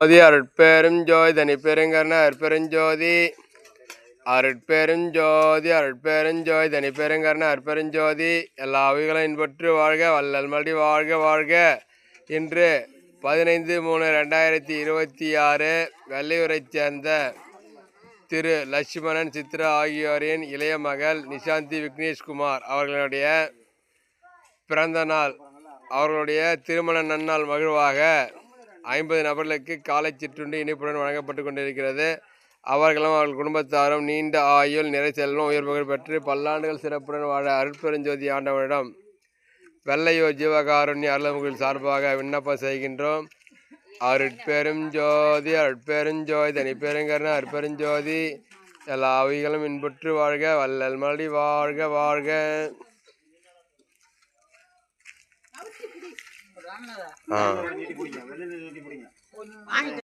ஜோதி அருட்பெருஞ்சோதி தனிப்பெருங்கருணை அற்பெருஞ்சோதி அருட்பெருஞ்சோதி அருட்பெருஞ்சோதி தனிப்பெருங்கருணை அற்பெருஞ்சோதி எல்லா உயிர்களும் இன்பற்று வாழ்க வள்ளல் மடி வாழ்க வாழ்க. இன்று 15/3/2026 வெள்ளையூரைச் சேர்ந்த திரு லட்சுமணன் சித்ரா ஆகியோரின் இளைய மகள் நிஷாந்தி விக்னேஷ்குமார் அவர்களுடைய பிறந்த நாள். அவர்களுடைய திருமண நன்னாள் மகிழ்வாக 50 நபர்களுக்கு காலை சிற்றுண்டி இனிப்புடன் வழங்கப்பட்டு கொண்டிருக்கிறது. அவர்களும் அவர்கள் குடும்பத்தாரும் நீண்ட ஆயுள் நிறை செல்வம் உயர் புகழ் பெற்று பல்லாண்டுகள் சிறப்புடன் வாழ அருட்பெருஞ்சோதி ஆண்டவனிடம் வெள்ளையூர் ஜீவகாருண்ய அருள்முகில் சார்பாக விண்ணப்பம் செய்கின்றோம். அருட்பெருஞ்சோதி அருட்பெருஞ்சோதி தனிப்பெருங்கருணை அருட்பெருஞ்சோதி எல்லா அவைகளும் இன்புற்று வாழ்க வள்ளல் மடி வாழ்க வாழ்க.